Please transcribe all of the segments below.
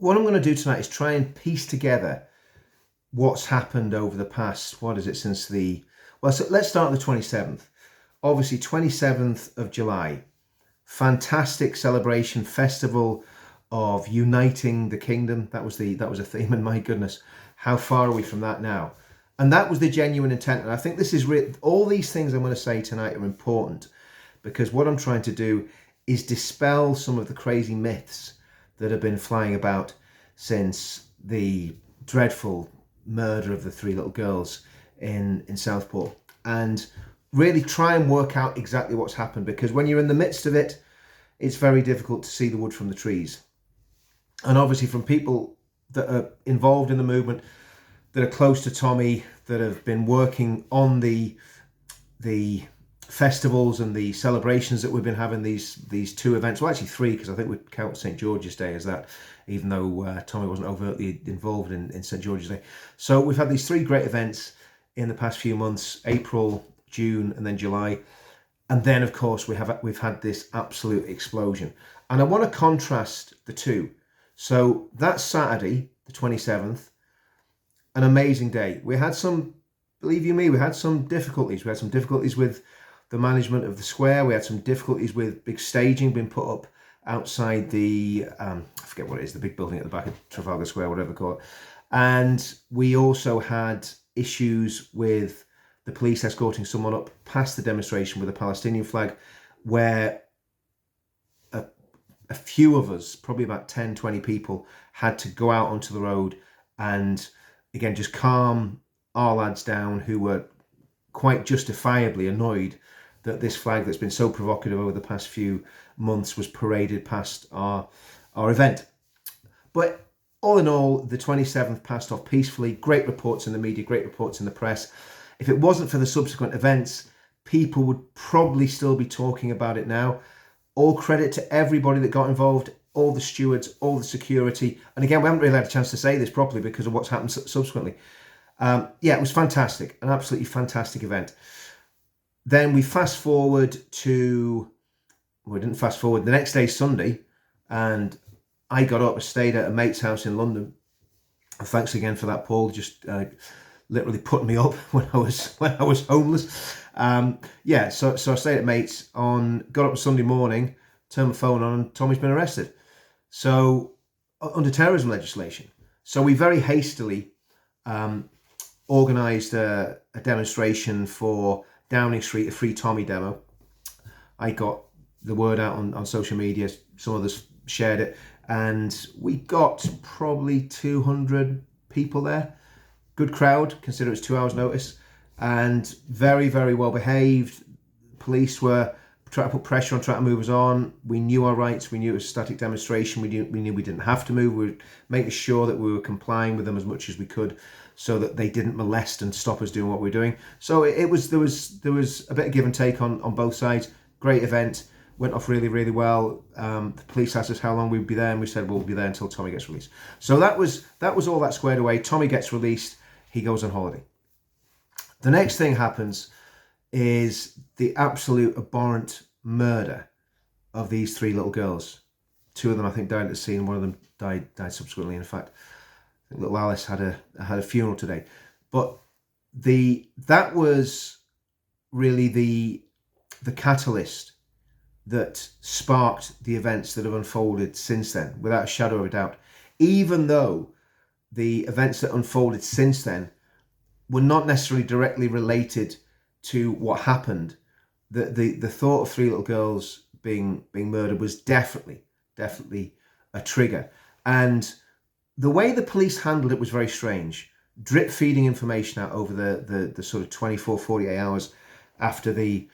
what I'm going to do tonight is try and piece together what's happened over the past, what is it, since so let's start on the 27th. Obviously, 27th of July, fantastic celebration, festival of uniting the kingdom. That was a theme, and my goodness, how far are we from that now? And that was the genuine intent. And I think this is all these things I'm going to say tonight are important, because what I'm trying to do is dispel some of the crazy myths that have been flying about since the dreadful murder of the three little girls in Southport, and really try and work out exactly what's happened, because when you're in the midst of it, it's very difficult to see the wood from the trees. And obviously from people that are involved in the movement, that are close to Tommy, that have been working on the festivals and the celebrations that we've been having, these two events, well actually three, because I think we count St. George's Day as that, even though Tommy wasn't overtly involved in St. George's Day. So we've had these three great events in the past few months: April, June, and then July. And then of course we've had this absolute explosion. And I want to contrast the two. So that Saturday, the 27th, an amazing day. We had some, believe you me, we had some difficulties. We had some difficulties with the management of the square. We had some difficulties with big staging being put up outside the, I forget what it is, the big building at the back of Trafalgar Square, whatever they call it. And we also had issues with the police escorting someone up past the demonstration with a Palestinian flag, where a few of us, probably about 10, 20 people, had to go out onto the road and, again, just calm our lads down, who were quite justifiably annoyed that this flag that's been so provocative over the past few months was paraded past our event. But all in all, the 27th passed off peacefully. Great reports in the media, great reports in the press. If it wasn't for the subsequent events, people would probably still be talking about it now. All credit to everybody that got involved, all the stewards, all the security. And again, we haven't really had a chance to say this properly because of what's happened subsequently. It was fantastic, an absolutely fantastic event. Then we fast forward to, we didn't fast forward, the next day, Sunday, and I got up, stayed at a mate's house in London. And thanks again for that, Paul, just literally putting me up when I was homeless. So I stayed at mates got up Sunday morning, turned my phone on, and Tommy's been arrested. So under terrorism legislation. So we very hastily organised a demonstration for Downing Street, a Free Tommy demo. I got the word out on social media, some others shared it, and we got probably 200 people there. Good crowd, consider it's 2 hours notice, and very, very well behaved. Police were trying to put pressure on, trying to move us on. We knew our rights. We knew it was a static demonstration. We knew we didn't have to move. We were making sure that we were complying with them as much as we could, so that they didn't molest and stop us doing what we were doing. So there was a bit of give and take on both sides. Great event, went off really, really well. The police asked us how long we'd be there, and we said, well, we'll be there until Tommy gets released. So that was all that squared away. Tommy gets released. He goes on holiday. The next thing happens is the absolute abhorrent murder of these three little girls. Two of them, I think, died at the scene. One of them died subsequently. In fact, I think little Alice had a funeral today. But that was really the catalyst that sparked the events that have unfolded since then, without a shadow of a doubt. Even though the events that unfolded since then were not necessarily directly related to what happened, the thought of three little girls being murdered was definitely a trigger. And the way the police handled it was very strange. Drip feeding information out over the sort of 24, 48 hours after the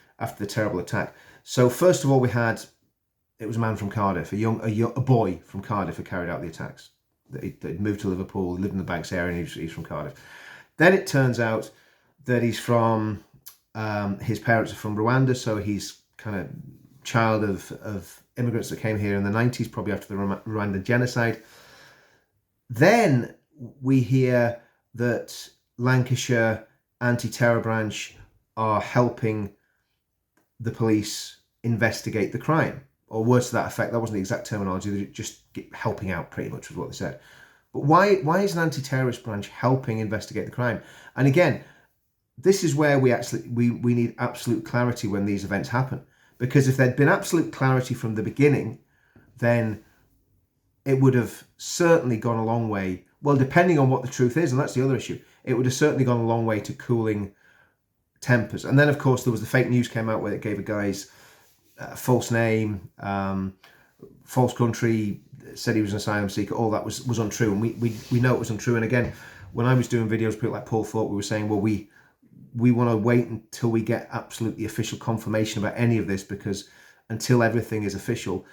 terrible attack. So first of all, it was a man from Cardiff, a boy from Cardiff who carried out the attacks. He'd moved to Liverpool, lived in the Banks area, and he's from Cardiff. Then it turns out that he's from, his parents are from Rwanda, so he's kind of child of immigrants that came here in the 90s, probably after the Rwandan genocide. Then we hear that Lancashire anti-terror branch are helping the police investigate the crime, or words to that effect. That wasn't the exact terminology. They just helping out, pretty much, was what they said. But why is an anti-terrorist branch helping investigate the crime? And again, this is where we need absolute clarity when these events happen. Because if there'd been absolute clarity from the beginning, then it would have certainly gone a long way. Well, depending on what the truth is, and that's the other issue, it would have certainly gone a long way to cooling tempers. And then, of course, there was the fake news came out where it gave a guy's false name, false country, said he was an asylum seeker. All that was untrue, and we know it was untrue. And again, when I was doing videos, people like Paul Thorpe, we were saying, well, we want to wait until we get absolutely official confirmation about any of this, because until everything is official,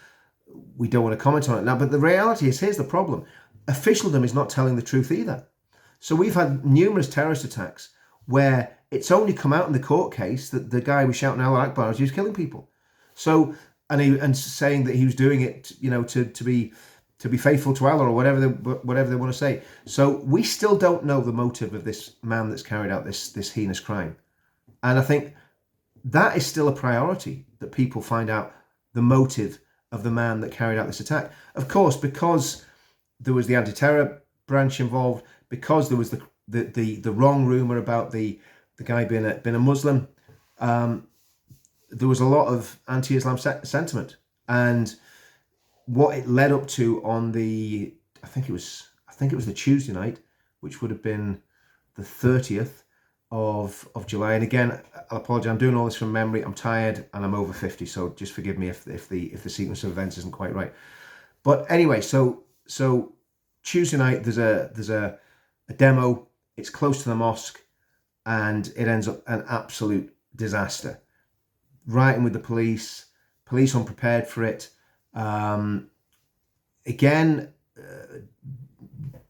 we don't want to comment on it now. But the reality is, here's the problem. Officialdom is not telling the truth either. So we've had numerous terrorist attacks where it's only come out in the court case that the guy was shouting Allah Akbar as he was killing people. So, and saying that he was doing it, you know, to be faithful to Allah, or whatever they want to say. So we still don't know the motive of this man that's carried out this heinous crime. And I think that is still a priority, that people find out the motive of the man that carried out this attack. Of course, because there was the anti-terror branch involved, because there was the wrong rumor about the guy being a Muslim, there was a lot of anti-Islam sentiment. And what it led up to on the, I think it was the Tuesday night, which would have been the 30th of July. And again, I'll apologize, I'm doing all this from memory. I'm tired and I'm over 50, so just forgive me if the sequence of events isn't quite right. But anyway, so Tuesday night there's a demo. It's close to the mosque, and it ends up an absolute disaster. Rioting with the police unprepared for it. Again,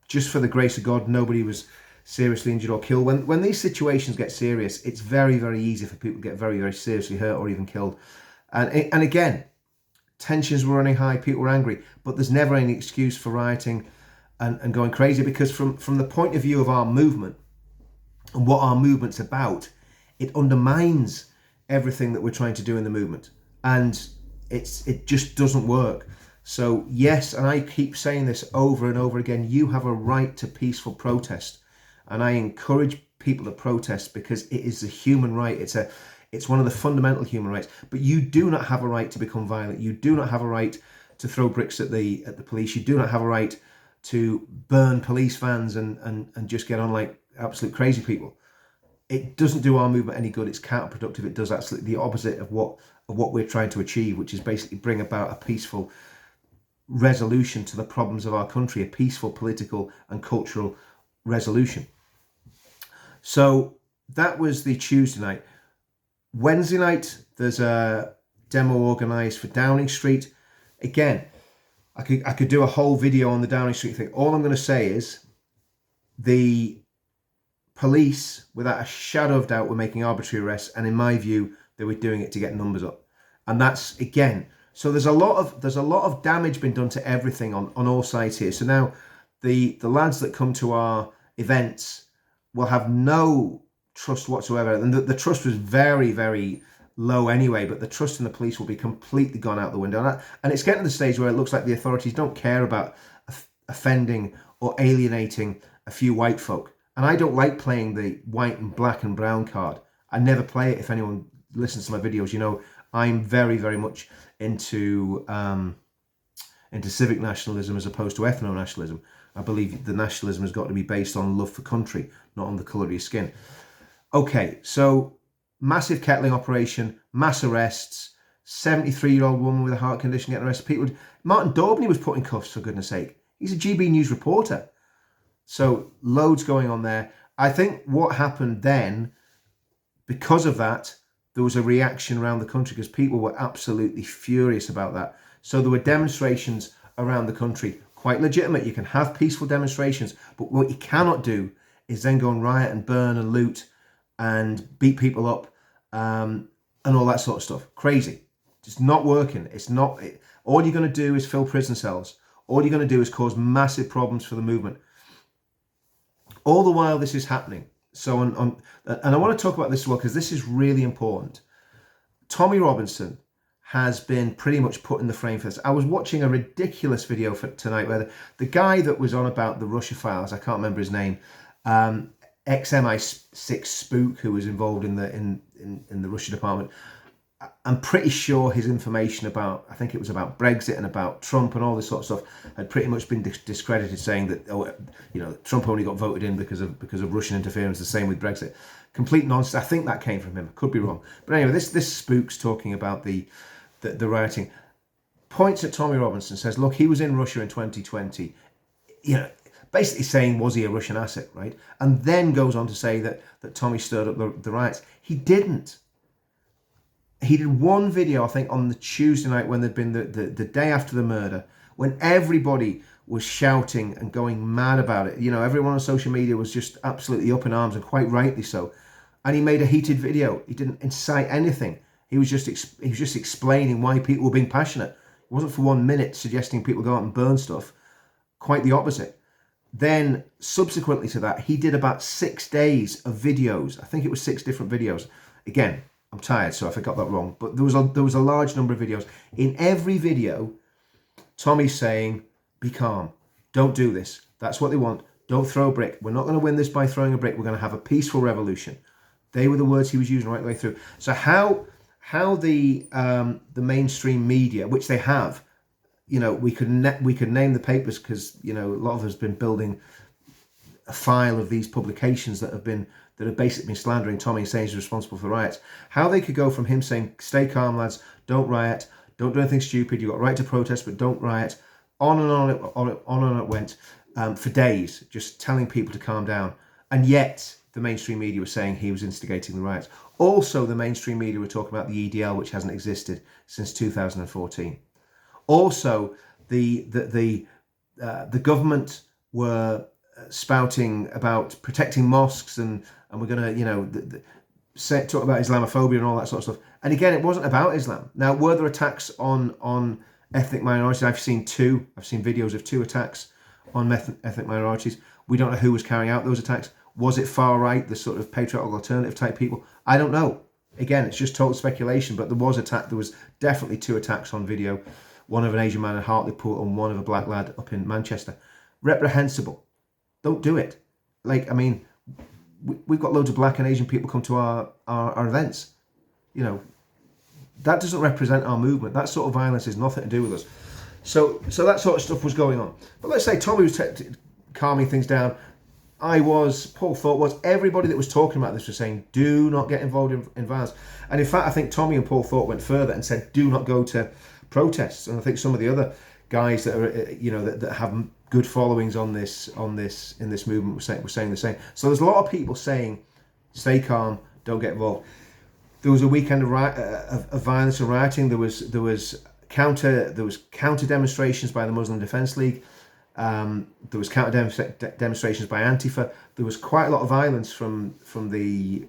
just for the grace of God, nobody was seriously injured or killed. When these situations get serious, it's very, very easy for people to get very, very seriously hurt or even killed. And again, tensions were running high, people were angry, but there's never any excuse for rioting and going crazy, because from the point of view of our movement and what our movement's about, it undermines everything that we're trying to do in the movement. And it just doesn't work. So yes, and I keep saying this over and over again, you have a right to peaceful protest. And I encourage people to protest, because it is a human right. It's one of the fundamental human rights. But you do not have a right to become violent. You do not have a right to throw bricks at the police. You do not have a right to burn police vans and just get on like absolute crazy people. It doesn't do our movement any good. It's counterproductive. It does absolutely the opposite of what we're trying to achieve, which is basically bring about a peaceful resolution to the problems of our country, a peaceful political and cultural resolution. So that was the Tuesday night. Wednesday night, there's a demo organised for Downing Street. Again, I could do a whole video on the Downing Street thing. All I'm going to say is the police, without a shadow of doubt, were making arbitrary arrests, and in my view, they were doing it to get numbers up. And that's, again, so there's a lot of damage been done to everything on all sides here. So now the lads that come to our events will have no trust whatsoever, and the trust was very, very low anyway, but the trust in the police will be completely gone out the window. And it's getting to the stage where it looks like the authorities don't care about offending or alienating a few white folk. And I don't like playing the white and black and brown card. I never play it. If anyone listens to my videos, you know I'm very, very much into civic nationalism as opposed to ethno-nationalism. I believe the nationalism has got to be based on love for country, not on the colour of your skin. Okay, so massive kettling operation, mass arrests, 73-year-old woman with a heart condition getting arrested. Martin Daubney was put in cuffs, for goodness sake. He's a GB News reporter. So loads going on there. I think what happened then, because of that, there was a reaction around the country, because people were absolutely furious about that. So there were demonstrations around the country, quite legitimate. You can have peaceful demonstrations, but what you cannot do is then go and riot and burn and loot and beat people up and all that sort of stuff. Crazy. It's not working. All you're going to do is fill prison cells. All you're going to do is cause massive problems for the movement. All the while this is happening. So, and I want to talk about this as well, because this is really important. Tommy Robinson has been pretty much put in the frame for this. I was watching a ridiculous video for tonight where the guy that was on about the Russia files, I can't remember his name, ex-MI6 spook who was involved in the Russia department. I'm pretty sure his information about, I think it was about Brexit and about Trump and all this sort of stuff, had pretty much been discredited, saying that, oh, you know, Trump only got voted in because of Russian interference. The same with Brexit. Complete nonsense. I think that came from him. I could be wrong. But anyway, this spook's talking about the rioting. Points at Tommy Robinson, says, look, he was in Russia in 2020. You know, basically saying, was he a Russian asset, right? And then goes on to say that Tommy stirred up the riots. He didn't. He did one video, I think, on the Tuesday night when there'd been the day after the murder, when everybody was shouting and going mad about it. You know, everyone on social media was just absolutely up in arms, and quite rightly so. And he made a heated video. He didn't incite anything. He was just explaining why people were being passionate. It wasn't for 1 minute suggesting people go out and burn stuff. Quite the opposite. Then, subsequently to that, he did about 6 days of videos. I think it was 6 different videos. Again, I'm tired, so if I got that wrong. But there was a large number of videos. In every video, Tommy's saying, be calm. Don't do this. That's what they want. Don't throw a brick. We're not going to win this by throwing a brick. We're going to have a peaceful revolution. They were the words he was using right the way through. So how the mainstream media, which they have, you know, we could name the papers, because, you know, a lot of us have been building a file of these publications that have basically been slandering Tommy and saying he's responsible for riots. How they could go from him saying, stay calm, lads, don't riot, don't do anything stupid, you've got a right to protest, but don't riot, on and on it went for days, just telling people to calm down. And yet the mainstream media was saying he was instigating the riots. Also, the mainstream media were talking about the EDL, which hasn't existed since 2014. Also, the government were spouting about protecting mosques, and we're going to, you know, talk about Islamophobia and all that sort of stuff. And again, it wasn't about Islam. Now, were there attacks on ethnic minorities? I've seen videos of 2 attacks on ethnic minorities. We don't know who was carrying out those attacks. Was it far right, the sort of patriotic alternative type people? I don't know. Again, it's just total speculation, but there was definitely 2 attacks on video. One of an Asian man in Hartlepool and one of a black lad up in Manchester. Reprehensible. Don't do it. Like, I mean, we've got loads of black and Asian people come to our events. You know, that doesn't represent our movement. That sort of violence has nothing to do with us. So that sort of stuff was going on. But let's say Tommy was calming things down. Paul Thorpe was, everybody that was talking about this was saying, do not get involved in violence. And in fact, I think Tommy and Paul Thorpe went further and said, do not go to protests. And I think some of the other guys that are, you know, that have good followings in this movement were saying the same. So there's a lot of people saying, stay calm, don't get involved. There was a weekend of violence and rioting. There was counter demonstrations by the Muslim Defence League. There was counter demonstrations by Antifa. There was quite a lot of violence from the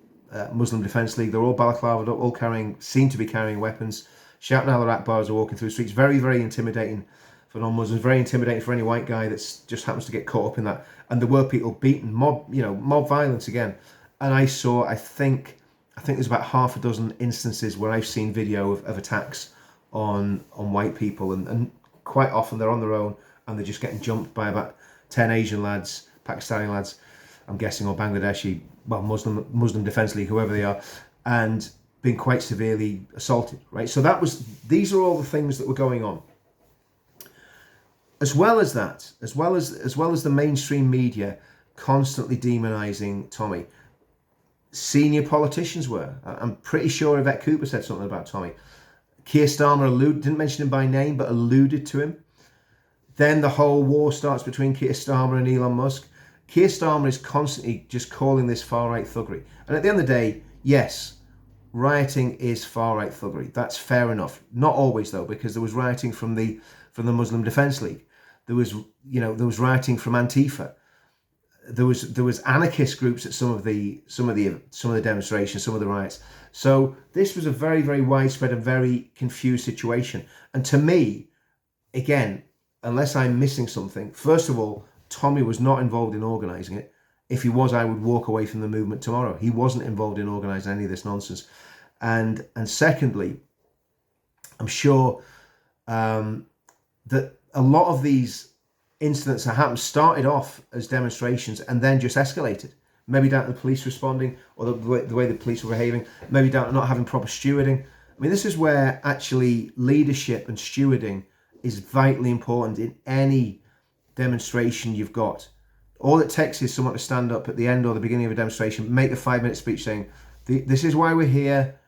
Muslim Defence League. They're all balaclava, all seem to be carrying weapons, shouting Allah Akbar as they're walking through the streets. Very, very intimidating for non-Muslims. Very intimidating for any white guy that just happens to get caught up in that. And there were people beaten, mob violence again. And I think there's about half a dozen instances where I've seen video of attacks on white people, and quite often they're on their own and they're just getting jumped by about 10 Asian lads, Pakistani lads, I'm guessing, or Bangladeshi, well, Muslim Defence League, whoever they are, and being quite severely assaulted, right? So these are all the things that were going on. As well as that, as well as the mainstream media constantly demonising Tommy, senior politicians were. I'm pretty sure Yvette Cooper said something about Tommy. Keir Starmer didn't mention him by name, but alluded to him. Then the whole war starts between Keir Starmer and Elon Musk. Keir Starmer is constantly just calling this far-right thuggery. And at the end of the day, yes, rioting is far-right thuggery. That's fair enough. Not always, though, because there was rioting from the Muslim Defence League. There was rioting from Antifa. There was anarchist groups at some of the demonstrations, some of the riots. So this was a very, very widespread and very confused situation. And to me, again, unless I'm missing something, first of all, Tommy was not involved in organising it. If he was, I would walk away from the movement tomorrow. He wasn't involved in organising any of this nonsense. And secondly, I'm sure that a lot of these incidents that happened started off as demonstrations and then just escalated. Maybe down to the police responding, or the way the police were behaving, maybe down to not having proper stewarding. I mean, this is where actually leadership and stewarding is vitally important in any demonstration you've got. All it takes is someone to stand up at the end or the beginning of a demonstration, make a 5-minute speech saying, this is why we're here,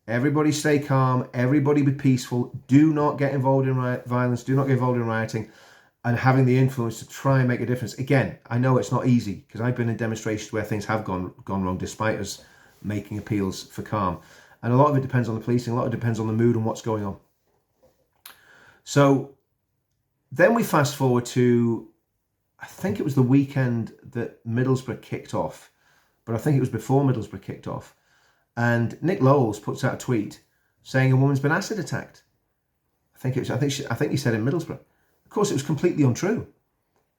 everybody stay calm, everybody be peaceful, do not get involved in violence, do not get involved in rioting, and having the influence to try and make a difference. Again, I know it's not easy, because I've been in demonstrations where things have gone wrong despite us making appeals for calm. And a lot of it depends on the policing, a lot of it depends on the mood and what's going on. So then we fast forward to, I think it was the weekend that Middlesbrough kicked off, but I think it was before Middlesbrough kicked off. And Nick Lowles puts out a tweet saying a woman's been acid attacked. I think he said in Middlesbrough. Of course, it was completely untrue.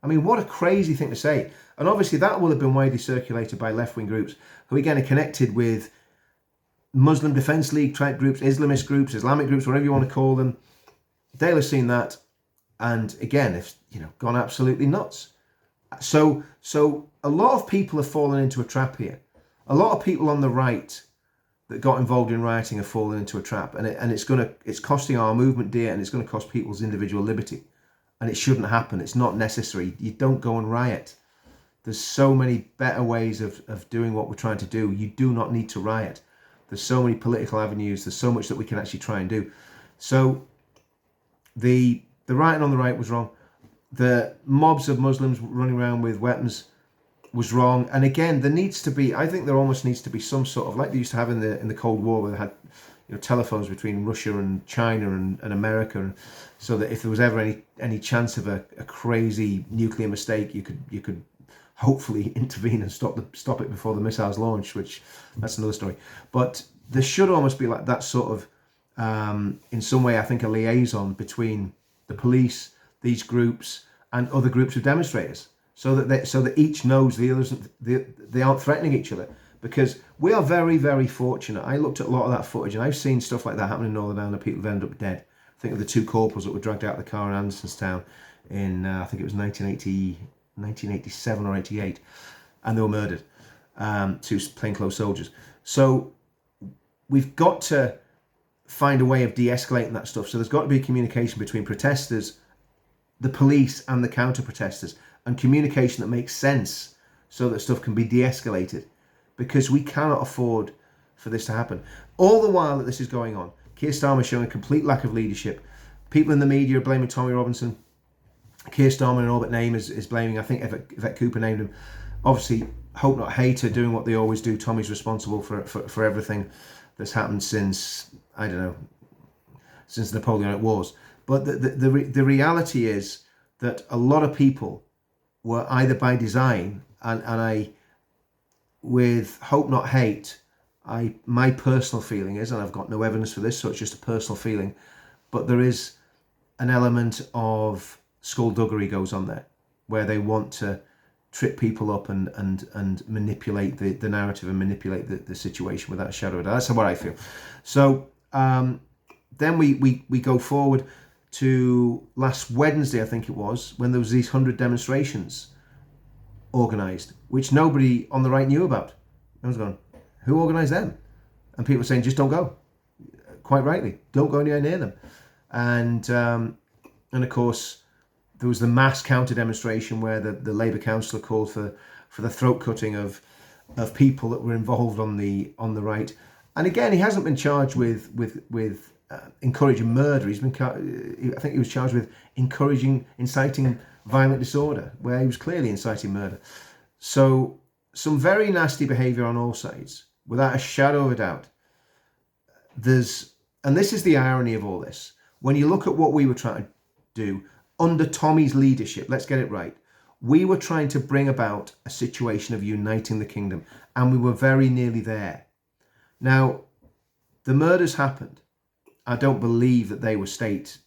I mean, what a crazy thing to say. And obviously that will have been widely circulated by left-wing groups who again are connected with Muslim Defence League type groups, Islamist groups, Islamic groups, whatever you want to call them. They'll have seen that and again, have gone absolutely nuts. So a lot of people have fallen into a trap here. A lot of people on the right that got involved in rioting have fallen into a trap, and it's costing our movement dear, and it's going to cost people's individual liberty. And it shouldn't happen. It's not necessary. You don't go and riot. There's so many better ways of doing what we're trying to do. You do not need to riot. There's so many political avenues. There's so much that we can actually try and do. So the rioting on the right was wrong. The mobs of Muslims running around with weapons was wrong. And again, I think there almost needs to be some sort of, like they used to have in the Cold War, where they had telephones between Russia and China and America, and so that if there was ever any chance of a crazy nuclear mistake, you could hopefully intervene and stop it before the missiles launch, which that's another story. But there should almost be like that sort of in some way, I think, a liaison between the police, these groups, and other groups of demonstrators, so that each knows the others, they aren't threatening each other. Because we are very, very fortunate. I looked at a lot of that footage, and I've seen stuff like that happen in Northern Ireland. People have ended up dead. Think of the 2 corporals that were dragged out of the car in Andersonstown in, I think it was 1987 or 88, and they were murdered. 2 plainclothes soldiers. So we've got to find a way of de-escalating that stuff. So there's got to be communication between protesters, the police, and the counter-protesters, and communication that makes sense so that stuff can be de-escalated. Because we cannot afford for this to happen. All the while that this is going on, Keir Starmer is showing a complete lack of leadership. People in the media are blaming Tommy Robinson. Keir Starmer and Albert Name is blaming, I think Yvette Cooper named him. Obviously, Hope Not Hate are doing what they always do. Tommy's responsible for everything that's happened since, I don't know, since the Napoleonic Wars. But the reality is that a lot of people were either by design, and with Hope Not Hate, my personal feeling is, and I've got no evidence for this, so it's just a personal feeling, but there is an element of skullduggery goes on there, where they want to trip people up and manipulate the narrative and manipulate the situation without a shadow of a doubt. That's what I feel. So then we go forward to last Wednesday, I think it was, when there was these 100 demonstrations organised, which nobody on the right knew about. I was going, who organised them? And people were saying, just don't go. Quite rightly, don't go anywhere near them. And of course, there was the mass counter demonstration where the Labour councillor called for the throat cutting of people that were involved on the right. And again, he hasn't been charged with encouraging murder. I think he was charged with inciting violent disorder, where he was clearly inciting murder. So some very nasty behaviour on all sides, without a shadow of a doubt. And this is the irony of all this. When you look at what we were trying to do under Tommy's leadership, let's get it right, we were trying to bring about a situation of uniting the kingdom, and we were very nearly there. Now, the murders happened. I don't believe that they were state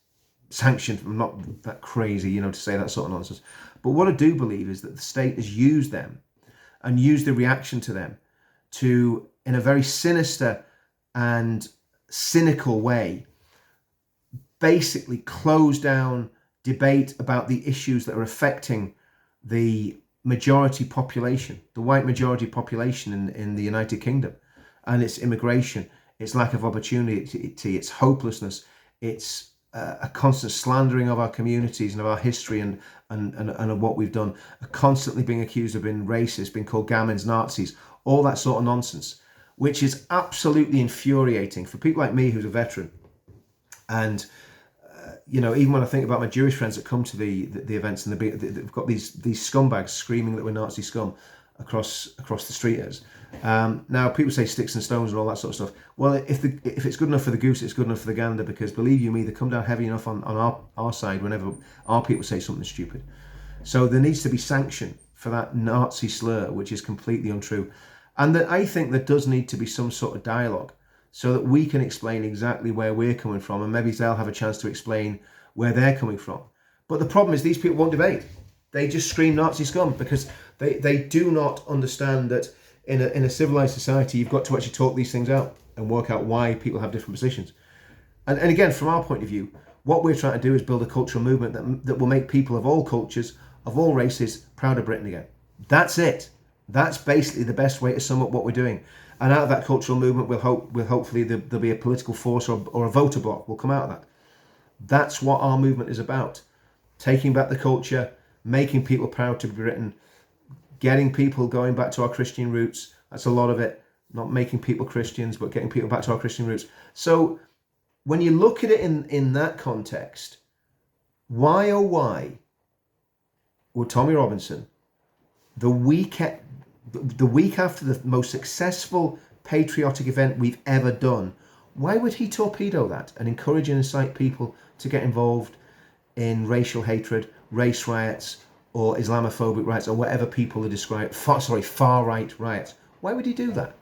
sanctioned. I'm not that crazy, to say that sort of nonsense. But what I do believe is that the state has used them and used the reaction to them to, in a very sinister and cynical way, basically close down debate about the issues that are affecting the majority population, the white majority population in the United Kingdom, and its immigration, its lack of opportunity, its hopelessness, its a constant slandering of our communities and of our history and of what we've done, constantly being accused of being racist, being called gamins, Nazis, all that sort of nonsense, which is absolutely infuriating for people like me, who's a veteran. And even when I think about my Jewish friends that come to the events, and they've got these scumbags screaming that we're Nazi scum across the street as. Now people say sticks and stones and all that sort of stuff. Well, if it's good enough for the goose, it's good enough for the gander, because believe you me, they come down heavy enough on our side whenever our people say something stupid. So there needs to be sanction for that Nazi slur, which is completely untrue. And that I think there does need to be some sort of dialogue so that we can explain exactly where we're coming from, and maybe they'll have a chance to explain where they're coming from. But the problem is these people won't debate. They just scream Nazi scum because they do not understand that in a civilized society, you've got to actually talk these things out and work out why people have different positions. And again, from our point of view, what we're trying to do is build a cultural movement that will make people of all cultures, of all races, proud of Britain again. That's it. That's basically the best way to sum up what we're doing. And out of that cultural movement, hopefully there'll be a political force or a voter bloc will come out of that. That's what our movement is about. Taking back the culture, making people proud to be Britain, getting people going back to our Christian roots. That's a lot of it. Not making people Christians, but getting people back to our Christian roots. So when you look at it in that context, why would Tommy Robinson, the week after the most successful patriotic event we've ever done, why would he torpedo that and encourage and incite people to get involved in racial hatred, race riots, or Islamophobic riots, or whatever people are described, far-right riots? Why would he do that?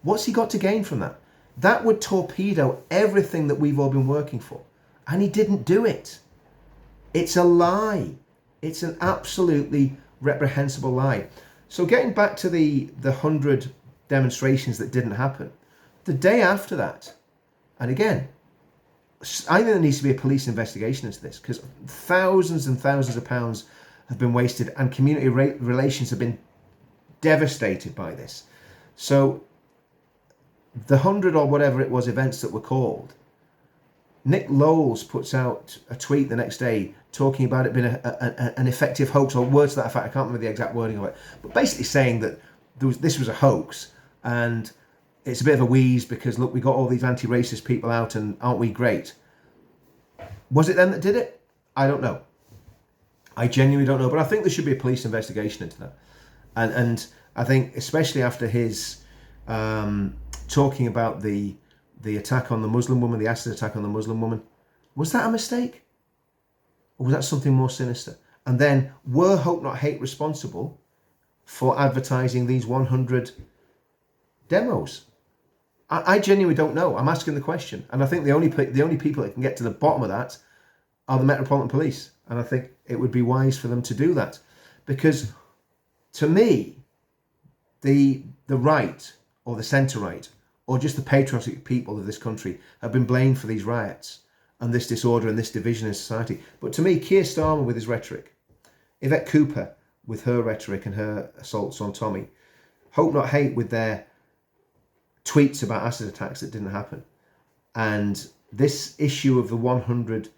What's he got to gain from that? That would torpedo everything that we've all been working for. And he didn't do it. It's a lie. It's an absolutely reprehensible lie. So getting back to the 100 demonstrations that didn't happen, the day after that, and again, I think there needs to be a police investigation into this, because thousands and thousands of pounds have been wasted and community relations have been devastated by this. So the 100 or whatever it was events that were called, Nick Lowles puts out a tweet the next day talking about it being an effective hoax, or words to that effect. I can't remember the exact wording of it, but basically saying that this was a hoax, and it's a bit of a wheeze because look, we got all these anti-racist people out, and aren't we great? Was it them that did it? I don't know. I genuinely don't know, but I think there should be a police investigation into that. And I think, especially after his talking about the attack on the Muslim woman, the acid attack on the Muslim woman, was that a mistake? Or was that something more sinister? And then, were Hope Not Hate responsible for advertising these 100 demos? I genuinely don't know. I'm asking the question. And I think the only people that can get to the bottom of that are the Metropolitan Police. And I think it would be wise for them to do that. Because, to me, the right, or the centre-right, or just the patriotic people of this country have been blamed for these riots and this disorder and this division in society. But to me, Keir Starmer with his rhetoric, Yvette Cooper with her rhetoric and her assaults on Tommy, Hope Not Hate with their tweets about acid attacks that didn't happen, and this issue of the 100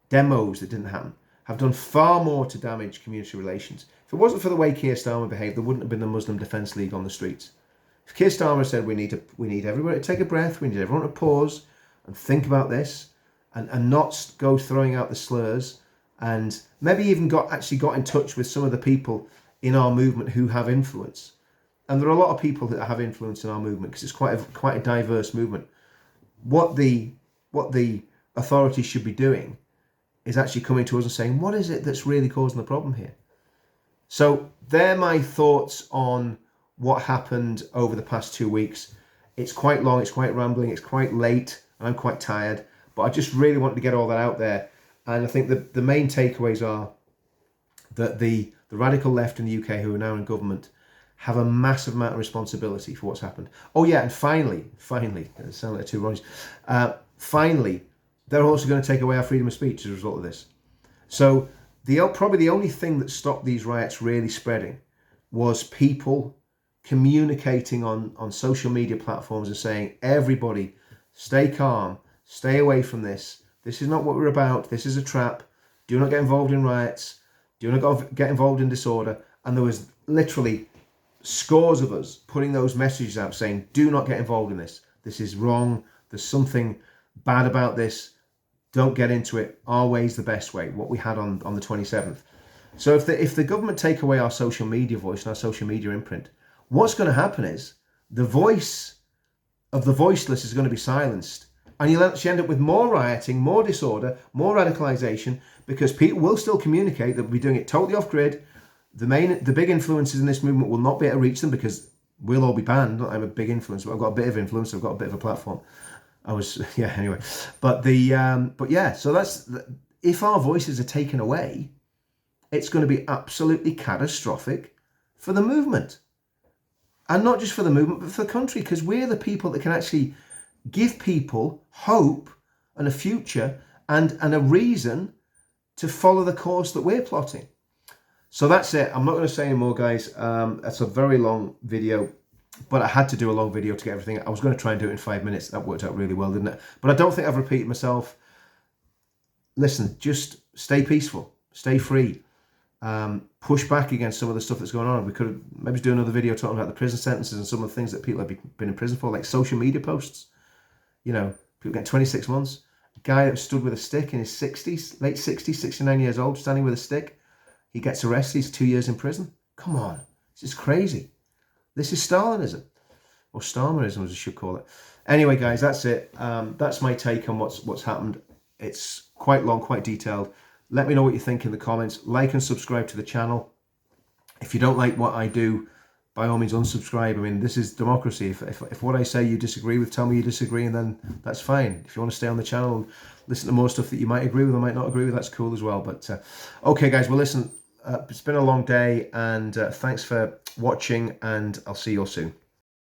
demos that didn't happen, have done far more to damage community relations. If it wasn't for the way Keir Starmer behaved, there wouldn't have been the Muslim Defence League on the streets. If Keir Starmer said we need everybody to take a breath, we need everyone to pause and think about this, and not go throwing out the slurs, and maybe even got in touch with some of the people in our movement who have influence. And there are a lot of people that have influence in our movement because it's quite a diverse movement. What the authorities should be doing is actually coming to us and saying, what is it that's really causing the problem here? So they're my thoughts on what happened over the past 2 weeks. It's quite long, it's quite rambling, it's quite late, and I'm quite tired, but I just really wanted to get all that out there. And I think the main takeaways are that the radical left in the UK, who are now in government, have a massive amount of responsibility for what's happened. Oh yeah, and finally, it sounds like two Ronnies. Finally, they're also going to take away our freedom of speech as a result of this. So probably the only thing that stopped these riots really spreading was people communicating on social media platforms and saying, everybody, stay calm, stay away from this. This is not what we're about. This is a trap. Do not get involved in riots. Do not get involved in disorder. And there was literally scores of us putting those messages out saying, do not get involved in this. This is wrong. There's something bad about this. Don't get into it. Our way is the best way, what we had on the 27th. So if the government take away our social media voice and our social media imprint, what's going to happen is the voice of the voiceless is going to be silenced. And you'll actually end up with more rioting, more disorder, more radicalization, because people will still communicate. They'll be doing it totally off grid. The big influences in this movement will not be able to reach them because we'll all be banned. I'm a big influence, but I've got a bit of influence. I've got a bit of a platform. Anyway. But so that's, if our voices are taken away, it's going to be absolutely catastrophic for the movement. And not just for the movement, but for the country, because we're the people that can actually give people hope and a future and a reason to follow the course that we're plotting. So that's it. I'm not going to say any more, guys. That's a very long video, but I had to do a long video to get everything. I was going to try and do it in 5 minutes. That worked out really well, didn't it? But I don't think I've repeated myself. Listen, just stay peaceful, stay free. Push back against some of the stuff that's going on. We could maybe do another video talking about the prison sentences and some of the things that people have been in prison for, like social media posts. You know, people get 26 months. A guy that stood with a stick in his 60s, late 60s, 69 years old, standing with a stick. He gets arrested. He's 2 years in prison. Come on. This is crazy. This is Stalinism. Or Stalmarism, as I should call it. Anyway, guys, that's it. That's my take on what's happened. It's quite long, quite detailed. Let me know what you think in the comments. Like and subscribe to the channel. If you don't like what I do, by all means unsubscribe. I mean, this is democracy. If what I say you disagree with, tell me you disagree, and then that's fine. If you want to stay on the channel and listen to more stuff that you might agree with or might not agree with, that's cool as well. But okay, guys, well, listen, it's been a long day, and thanks for watching, and I'll see you all soon.